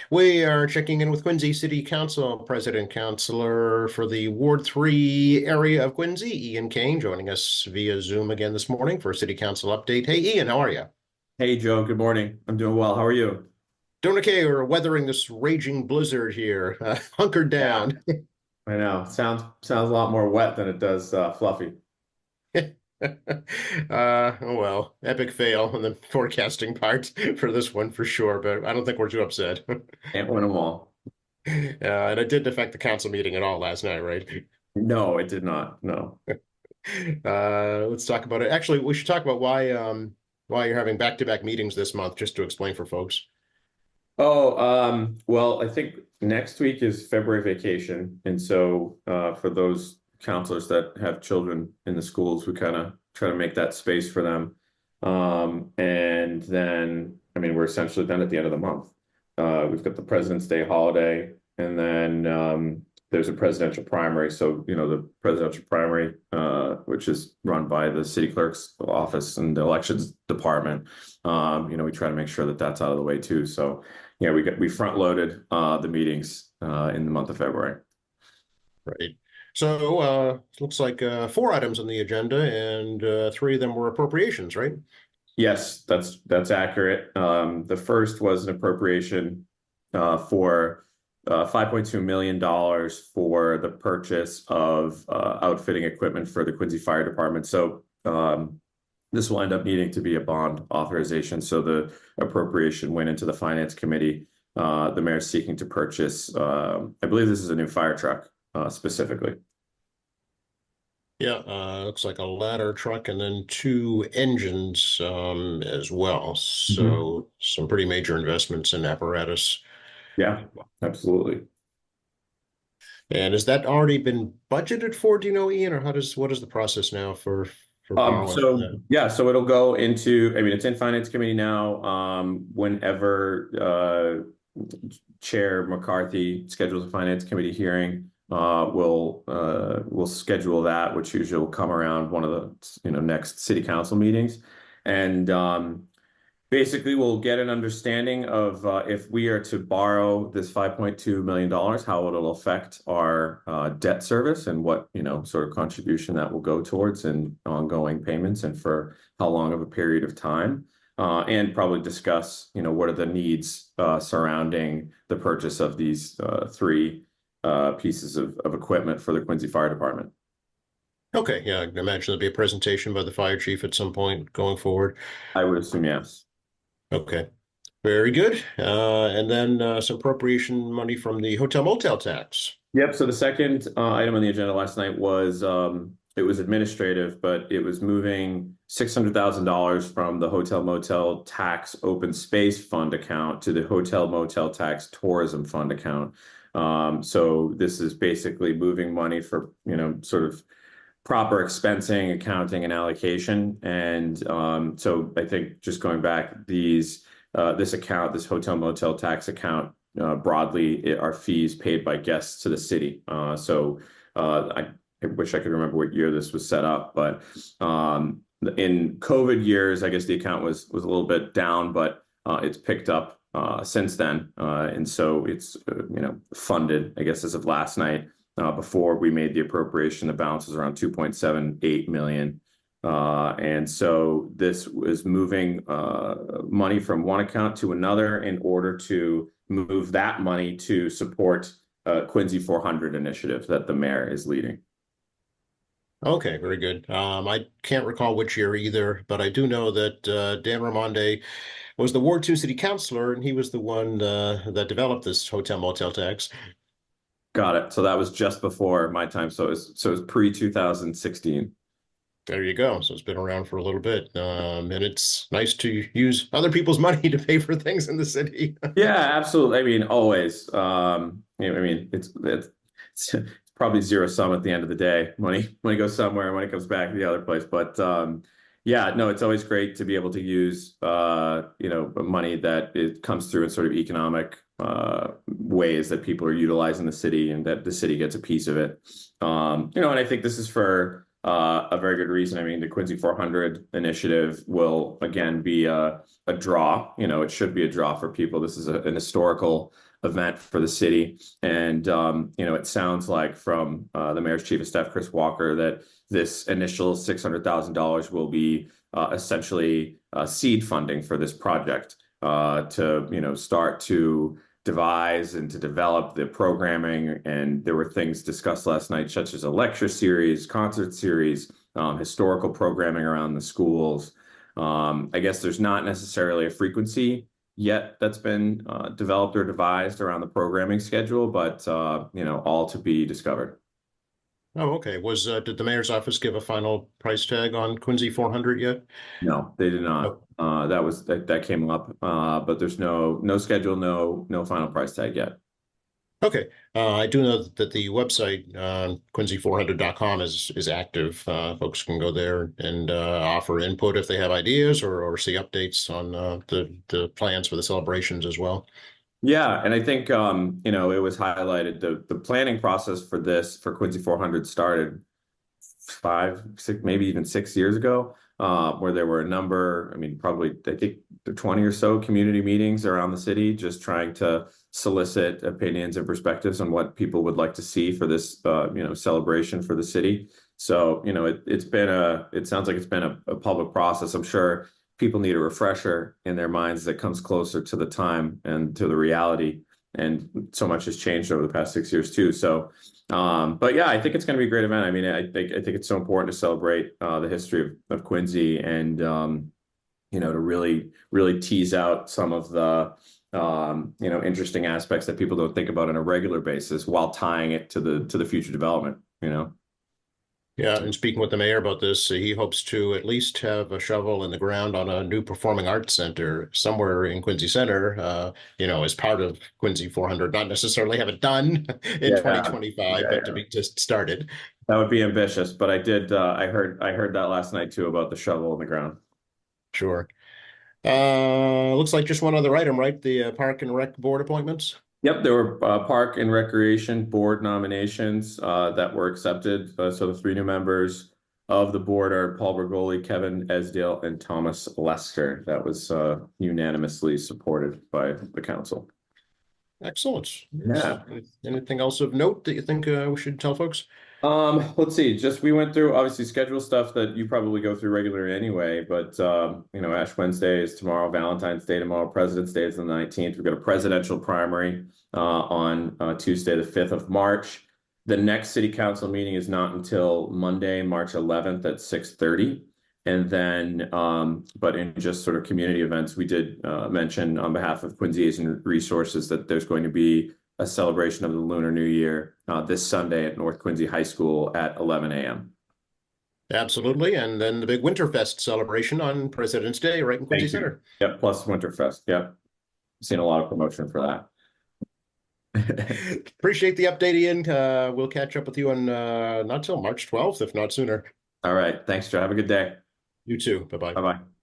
We are checking in with Quincy City Council President Councilor for the Ward 3 area of Quincy, Ian Kane, joining us via Zoom again this morning for a City Council update. Hey, Ian, how are you? Hey, Joe. Good morning. I'm doing well. How are you? Doing okay. We're weathering this raging blizzard here, hunkered Yeah, down. I know. Sounds a lot more wet than it does fluffy. Oh well, epic fail in the forecasting part for this one for sure, but I don't think we're too upset. Can't win them all. And it didn't affect the council meeting at all last night, right? No, it did not. No. Let's talk about it. Actually, we should talk about why you're having back-to-back meetings this month, just to explain for folks. Oh, well, I think next week is February vacation, and so for those counselors that have children in the schools, we kind of try to make that space for them. And then, I mean, we're essentially done at the end of the month. We've got the President's Day holiday, and then there's a presidential primary. So, the presidential primary, which is run by the city clerk's office and the elections department, we try to make sure that that's out of the way too. So, yeah, we front loaded the meetings in the month of February. Right. So looks like 4 items on the agenda, and 3 of them were appropriations, right? Yes, that's accurate. The first was an appropriation for $5.2 million for the purchase of outfitting equipment for the Quincy Fire Department. So this will end up needing to be a bond authorization. So the appropriation went into the Finance Committee. The mayor's seeking to purchase, I believe this is a new fire truck specifically. Yeah, looks like a ladder truck and then 2 engines as well. So some pretty major investments in apparatus. Yeah, absolutely. And has that already been budgeted for, do you know, Ian, or what is the process now for borrowing from So that? yeah, so it'll go into, I mean, it's in Finance Committee now. Whenever Chair McCarthy schedules a Finance Committee hearing, we'll schedule that, which usually will come around one of the next City Council meetings, and basically, we'll get an understanding of if we are to borrow this $5.2 million, how it'll affect our debt service and what, sort of contribution that will go towards and ongoing payments and for how long of a period of time. And probably discuss, what are the needs surrounding the purchase of these 3 pieces of equipment for the Quincy Fire Department. Okay, yeah, I can imagine there'll be a presentation by the fire chief at some point going forward. I would assume yes. Okay, very good. And then some appropriation money from the hotel motel tax. Yep. So the second item on the agenda last night was it was administrative, but it was moving $600,000 from the hotel motel tax open space fund account to the hotel motel tax tourism fund account. So this is basically moving money for sort of proper expensing, accounting, and allocation. And so I think just going back, this account, this hotel motel tax account, broadly are fees paid by guests to the city. So I wish I could remember what year this was set up, but in COVID years, I guess the account was a little bit down, but it's picked up since then, and so it's funded, I guess, as of last night. Before we made the appropriation, the balance was around 2.78 million. And so this was moving money from one account to another in order to move that money to support Quincy 400 initiative that the mayor is leading. Okay, very good. I can't recall which year either, but I do know that Dan Ramonde was the Ward 2 city councilor, and he was the one that developed this hotel motel tax. Got it. So that was just before my time. So it was pre-2016. There you go. So it's been around for a little bit. And it's nice to use other people's money to pay for things in the city. Yeah, absolutely. I mean, always. I mean, it's probably zero sum at the end of the day. Money goes somewhere, money comes back to the other place. But yeah, no, it's always great to be able to use money that it comes through in sort of economic ways that people are utilizing the city and that the city gets a piece of it. And I think this is for a very good reason. I mean, the Quincy 400 initiative will again be a draw. You know, it should be a draw for people. This is an historical event for the city, and you know, it sounds like from the mayor's chief of staff, Chris Walker, that this initial $600,000 will be essentially seed funding for this project to, you know, start to devise and to develop the programming. And there were things discussed last night, such as a lecture series, concert series, historical programming around the schools. I guess there's not necessarily a frequency yet that's been developed or devised around the programming schedule, but you know, all to be discovered. Oh, okay. Did the mayor's office give a final price tag on Quincy 400 yet? No, they did not. That came up, but there's no schedule, no final price tag yet. Okay. I do know that the website, quincy400.com is active. Folks can go there and offer input if they have ideas or see updates on the plans for the celebrations as well. Yeah, and I think you know, it was highlighted the planning process for this for Quincy 400 started 5, 6, maybe even 6 years ago, where there were a number, I mean, probably I think 20 or so community meetings around the city, just trying to solicit opinions and perspectives on what people would like to see for this you know, celebration for the city. So, you know, it sounds like it's been a public process. I'm sure people need a refresher in their minds that comes closer to the time and to the reality. And so much has changed over the past 6 years too. So, but yeah, I think it's going to be a great event. I mean, I think it's so important to celebrate the history of Quincy and you know, to really tease out some of the you know, interesting aspects that people don't think about on a regular basis while tying it to the future development, you know. Yeah, and speaking with the mayor about this, he hopes to at least have a shovel in the ground on a new performing arts center somewhere in Quincy Center, you know, as part of Quincy 400, not necessarily have it done in Yeah, 2025, yeah, but yeah. to be just started. That would be ambitious, but I heard that last night too about the shovel in the ground. Sure. Looks like just one other item, right? The Park and Rec Board appointments. Yep, there were Park and Recreation Board nominations that were accepted. So the 3 new members of the board are Paul Bergoli, Kevin Esdale, and Thomas Lester. That was unanimously supported by the council. Excellent. Yeah. Anything else of note that you think we should tell folks? Let's see. Just we went through obviously schedule stuff that you probably go through regularly anyway, but you know, Ash Wednesday is tomorrow, Valentine's Day tomorrow, President's Day is the 19th. We've got a presidential primary on Tuesday, the 5th of March. The next city council meeting is not until Monday, March 11th at 6:30. And then, but in just sort of community events, we did mention on behalf of Quincy Asian Resources that there's going to be a celebration of the Lunar New Year this Sunday at North Quincy High School at 11 a.m. Absolutely. And then the big Winterfest celebration on President's Day, right in Quincy Center. Yep, plus Winterfest. Yep. Seen a lot of promotion for that. Appreciate the update, Ian. We'll catch up with you on not till March 12th, if not sooner. All right. Thanks, Joe. Have a good day. You too. Bye-bye. Bye-bye.